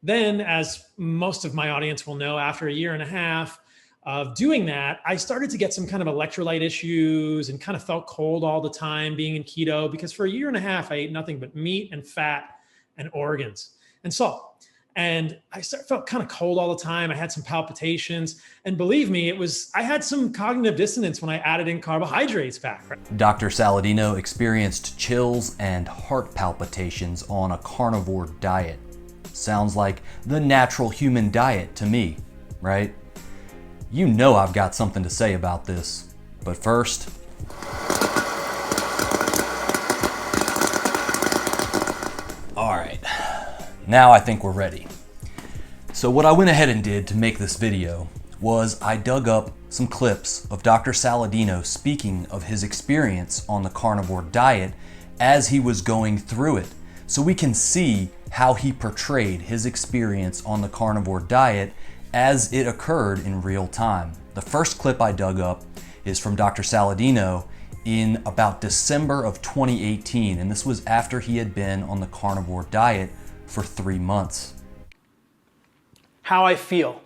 Then, as most of my audience will know, after a year and a half of doing that, I started to get some kind of electrolyte issues and kind of felt cold all the time being in keto, because for a year and a half, I ate nothing but meat and fat and organs and salt. And I felt kind of cold all the time. I had some palpitations. And believe me, I had some cognitive dissonance when I added in carbohydrates back. Dr. Saladino experienced chills and heart palpitations on a carnivore diet. Sounds like the natural human diet to me, right? You know I've got something to say about this. But first, all right, now I think we're ready. So what I went ahead and did to make this video was I dug up some clips of Dr. Saladino speaking of his experience on the carnivore diet as he was going through it, so we can see how he portrayed his experience on the carnivore diet as it occurred in real time. The first clip I dug up is from Dr. Saladino in about December of 2018, and this was after he had been on the carnivore diet for 3 months. How I feel.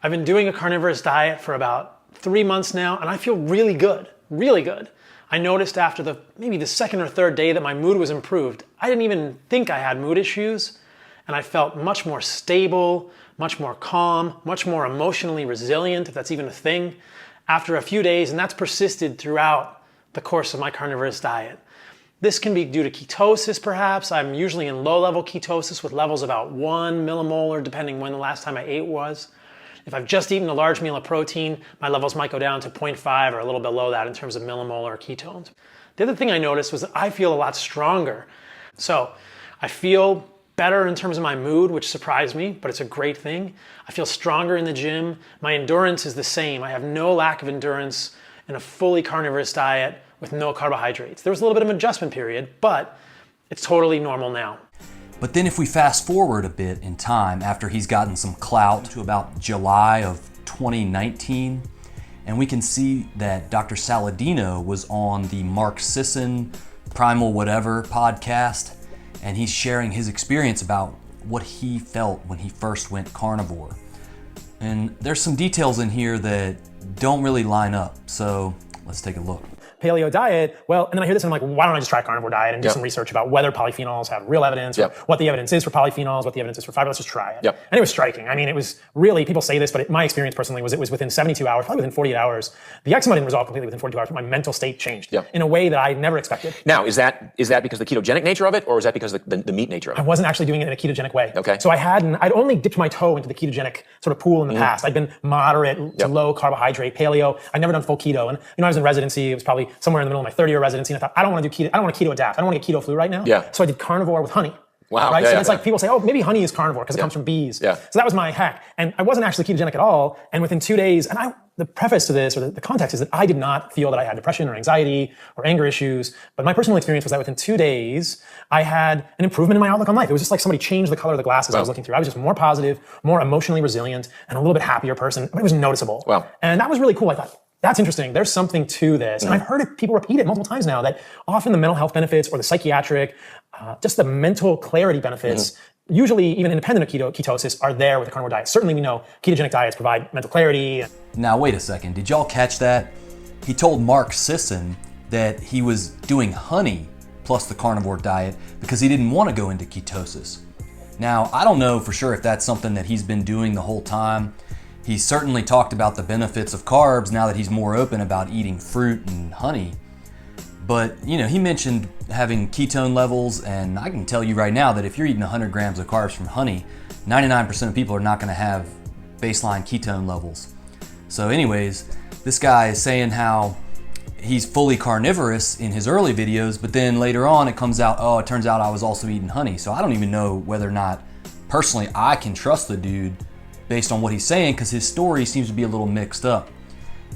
I've been doing a carnivorous diet for about 3 months now, and I feel really good, really good. I noticed after maybe the second or third day that my mood was improved. I didn't even think I had mood issues, and I felt much more stable, much more calm, much more emotionally resilient, if that's even a thing, after a few days, and that's persisted throughout the course of my carnivorous diet. This can be due to ketosis, perhaps. I'm usually in low-level ketosis with levels about 1 millimolar, depending when the last time I ate was. If I've just eaten a large meal of protein, my levels might go down to 0.5 or a little below that in terms of millimolar ketones. The other thing I noticed was that I feel a lot stronger. So I feel better in terms of my mood, which surprised me, but it's a great thing. I feel stronger in the gym. My endurance is the same. I have no lack of endurance in a fully carnivorous diet with no carbohydrates. There was a little bit of an adjustment period, but it's totally normal now. But then if we fast forward a bit in time, after he's gotten some clout to about July of 2019, and we can see that Dr. Saladino was on the Mark Sisson Primal Whatever podcast, and he's sharing his experience about what he felt when he first went carnivore. And there's some details in here that don't really line up, so let's take a look. Paleo diet, well, and then I hear this and I'm like, why don't I just try a carnivore diet and do some research about whether polyphenols have real evidence, or what the evidence is for polyphenols, what the evidence is for fiber. Let's just try it. And it was striking. I mean, it was really, people say this, but my experience personally was it was within 72 hours, probably within 48 hours. The eczema didn't resolve completely within 42 hours, but my mental state changed in a way that I never expected. Now, is that because of the ketogenic nature of it, or is that because of the meat nature of it? I wasn't actually doing it in a ketogenic way. Okay. So I'd only dipped my toe into the ketogenic sort of pool in the past. I'd been moderate to low carbohydrate, paleo. I'd never done full keto. And I was in residency. It was probably somewhere in the middle of my third year residency, and I thought, I don't want to do keto. I don't want to keto adapt. I don't want to get keto flu right now. So I did carnivore with honey. Wow. Right? So it's like people say, oh, maybe honey is carnivore because it comes from bees. So that was my hack. And I wasn't actually ketogenic at all. And within 2 days, and the preface to this, or the context is that I did not feel that I had depression or anxiety or anger issues. But my personal experience was that within 2 days, I had an improvement in my outlook on life. It was just like somebody changed the color of the glasses I was looking through. I was just more positive, more emotionally resilient, and a little bit happier person. But it was noticeable. Wow. And that was really cool. I thought, that's interesting. There's something to this. And I've heard people repeat it multiple times now, that often the mental health benefits or the psychiatric, just the mental clarity benefits, usually even independent of ketosis, are there with the carnivore diet. Certainly we know ketogenic diets provide mental clarity. Now wait a second, did y'all catch that? He told Mark Sisson that he was doing honey plus the carnivore diet because he didn't want to go into ketosis. Now, I don't know for sure if that's something that he's been doing the whole time. He certainly talked about the benefits of carbs now that he's more open about eating fruit and honey. But, he mentioned having ketone levels, and I can tell you right now that if you're eating 100 grams of carbs from honey, 99% of people are not going to have baseline ketone levels. So anyways, this guy is saying how he's fully carnivorous in his early videos, but then later on it comes out, oh, it turns out I was also eating honey. So I don't even know whether or not, personally, I can trust the dude based on what he's saying, because his story seems to be a little mixed up.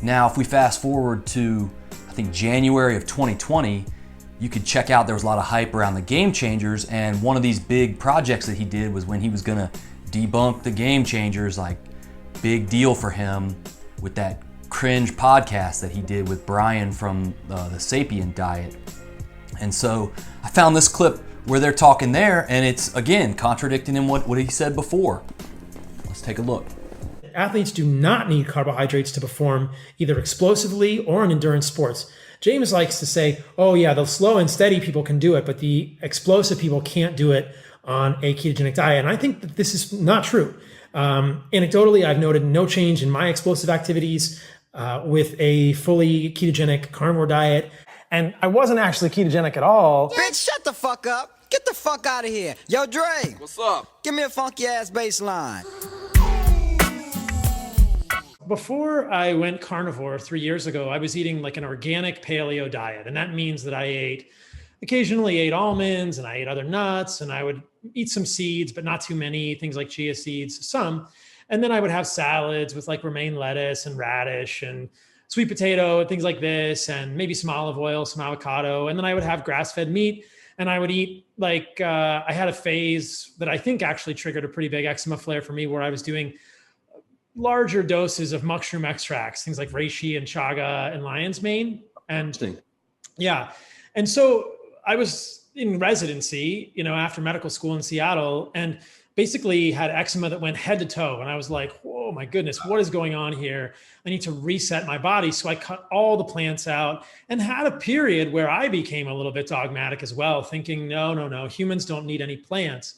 Now, if we fast forward to, I think, January of 2020, you could check out there was a lot of hype around the game changers, and one of these big projects that he did was when he was gonna debunk the game changers, like big deal for him with that cringe podcast that he did with Brian from the Sapien Diet. And so I found this clip where they're talking there, and it's, again, contradicting in what he said before. Let's take a look. Athletes do not need carbohydrates to perform either explosively or in endurance sports. James likes to say, oh yeah, the slow and steady people can do it, but the explosive people can't do it on a ketogenic diet. And I think that this is not true. Anecdotally, I've noted no change in my explosive activities with a fully ketogenic carnivore diet. And I wasn't actually ketogenic at all. Bitch, shut the fuck up. Get the fuck out of here. Yo, Dre. What's up? Give me a funky ass bass line. Before I went carnivore 3 years ago, I was eating like an organic paleo diet. And that means that I occasionally ate almonds and I ate other nuts, and I would eat some seeds, but not too many, things like chia seeds, some. And then I would have salads with like romaine lettuce and radish and sweet potato and things like this, and maybe some olive oil, some avocado. And then I would have grass-fed meat, and I would eat like, I had a phase that I think actually triggered a pretty big eczema flare for me, where I was doing larger doses of mushroom extracts, things like reishi and chaga and lion's mane. And yeah. And so I was in residency, after medical school in Seattle, and basically had eczema that went head to toe. And I was like, oh my goodness, what is going on here? I need to reset my body. So I cut all the plants out and had a period where I became a little bit dogmatic as well, thinking, no, humans don't need any plants.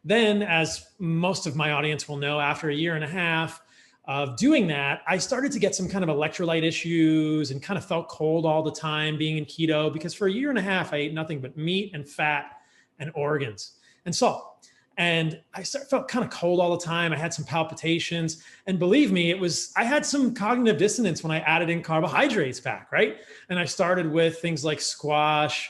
Then, as most of my audience will know, after a year and a half of doing that, I started to get some kind of electrolyte issues and kind of felt cold all the time being in keto, because for a year and a half, I ate nothing but meat and fat and organs and salt. And I felt kind of cold all the time. I had some palpitations, and believe me, I had some cognitive dissonance when I added in carbohydrates back, right? And I started with things like squash,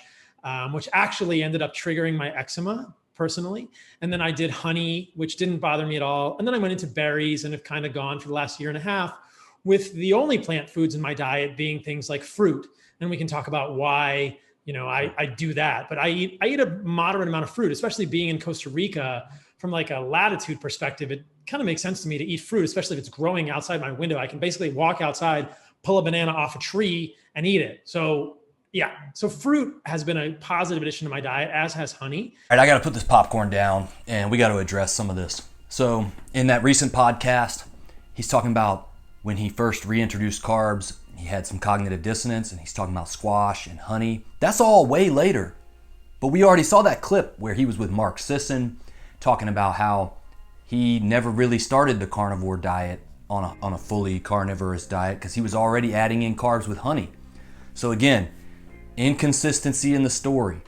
which actually ended up triggering my eczema personally. And then I did honey, which didn't bother me at all. And then I went into berries and have kind of gone for the last year and a half with the only plant foods in my diet being things like fruit. And we can talk about why, I do that, but I eat a moderate amount of fruit, especially being in Costa Rica. From like a latitude perspective, it kind of makes sense to me to eat fruit, especially if it's growing outside my window. I can basically walk outside, pull a banana off a tree and eat it. So yeah, so fruit has been a positive addition to my diet, as has honey. All right, I got to put this popcorn down, and we got to address some of this. So in that recent podcast, he's talking about when he first reintroduced carbs, he had some cognitive dissonance, and he's talking about squash and honey. That's all way later. But we already saw that clip where he was with Mark Sisson talking about how he never really started the carnivore diet on a fully carnivorous diet because he was already adding in carbs with honey. So again, inconsistency in the story.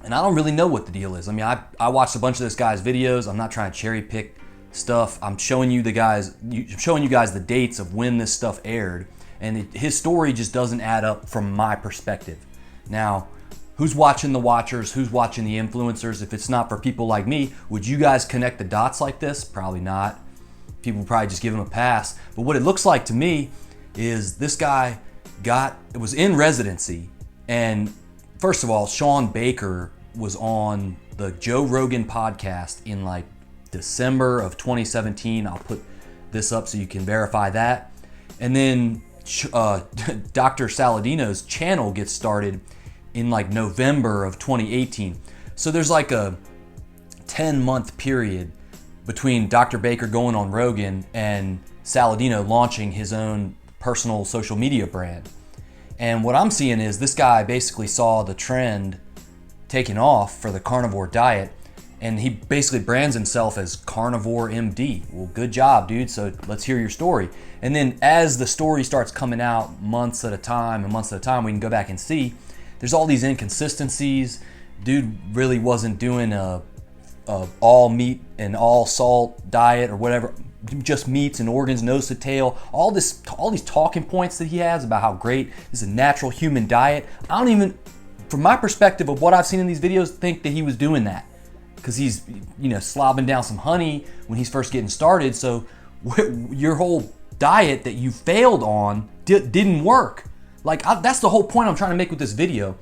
And I don't really know what the deal is. I mean, I watched a bunch of this guy's videos. I'm not trying to cherry pick stuff. I'm showing you guys the dates of when this stuff aired. And his story just doesn't add up from my perspective. Now, who's watching the watchers? Who's watching the influencers? If it's not for people like me, would you guys connect the dots like this? Probably not. People would probably just give him a pass. But what it looks like to me is this guy was in residency. And first of all, Sean Baker was on the Joe Rogan podcast in like December of 2017. I'll put this up so you can verify that. And then Dr. Saladino's channel gets started in like November of 2018. So there's like a 10-month period between Dr. Baker going on Rogan and Saladino launching his own personal social media brand. And what I'm seeing is this guy basically saw the trend taking off for the carnivore diet, and he basically brands himself as CarnivoreMD. Well, good job, dude. So let's hear your story. And then as the story starts coming out months at a time, we can go back and see there's all these inconsistencies. Dude really wasn't doing a all meat and all salt diet or whatever, just meats and organs, nose to tail. All these talking points that he has about how great this is a natural human diet. I don't even, from my perspective of what I've seen in these videos, think that he was doing that. Because he's, slobbing down some honey when he's first getting started. So your whole diet that you failed on didn't work. That's the whole point I'm trying to make with this video.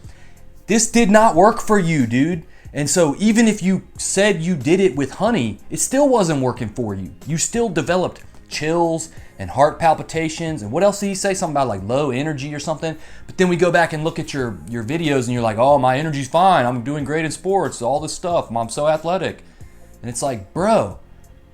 This did not work for you, dude. And so even if you said you did it with honey, it still wasn't working for you. You still developed chills and heart palpitations. And what else did he say? Something about like low energy or something. But then we go back and look at your videos and you're like, oh, my energy's fine. I'm doing great in sports, all this stuff. I'm so athletic. And it's like, bro,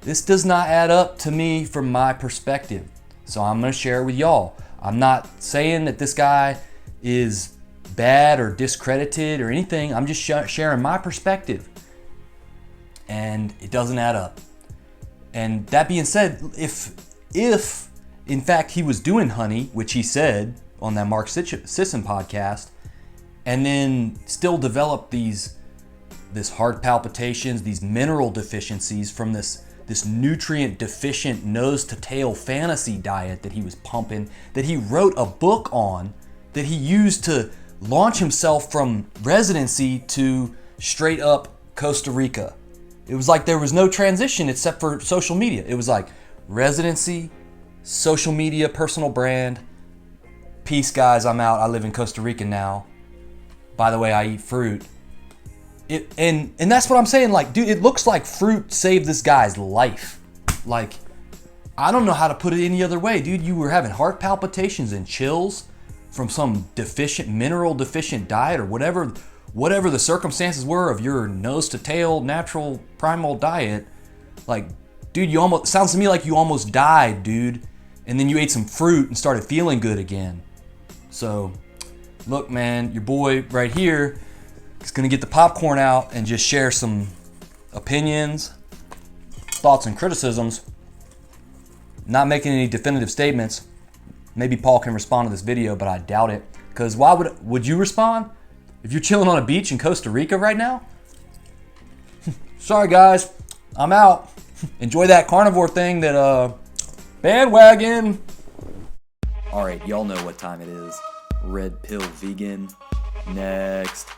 this does not add up to me from my perspective. So I'm going to share it with y'all. I'm not saying that this guy is bad or discredited or anything. I'm just sharing my perspective. And it doesn't add up. And that being said, if in fact he was doing honey, which he said on that Mark Sisson podcast, and then still developed this heart palpitations, these mineral deficiencies from this nutrient deficient nose to tail fantasy diet that he was pumping, that he wrote a book on, that he used to launch himself from residency to straight up Costa Rica. It was like there was no transition except for social media. It was like residency, social media, personal brand. Peace, guys, I'm out. I live in Costa Rica now. By the way, I eat fruit. And that's what I'm saying. Like, dude, it looks like fruit saved this guy's life. Like, I don't know how to put it any other way, dude. You were having heart palpitations and chills from some mineral deficient diet or whatever the circumstances were of your nose to tail natural primal diet. Like, dude, sounds to me like you almost died, dude. And then you ate some fruit and started feeling good again. So, look, man, your boy right here is gonna get the popcorn out and just share some opinions, thoughts, and criticisms. Not making any definitive statements. Maybe Paul can respond to this video, but I doubt it. Because why would you respond? If you're chilling on a beach in Costa Rica right now? Sorry guys, I'm out. Enjoy that carnivore thing that bandwagon. All right, y'all know what time it is. Red pill vegan. Next.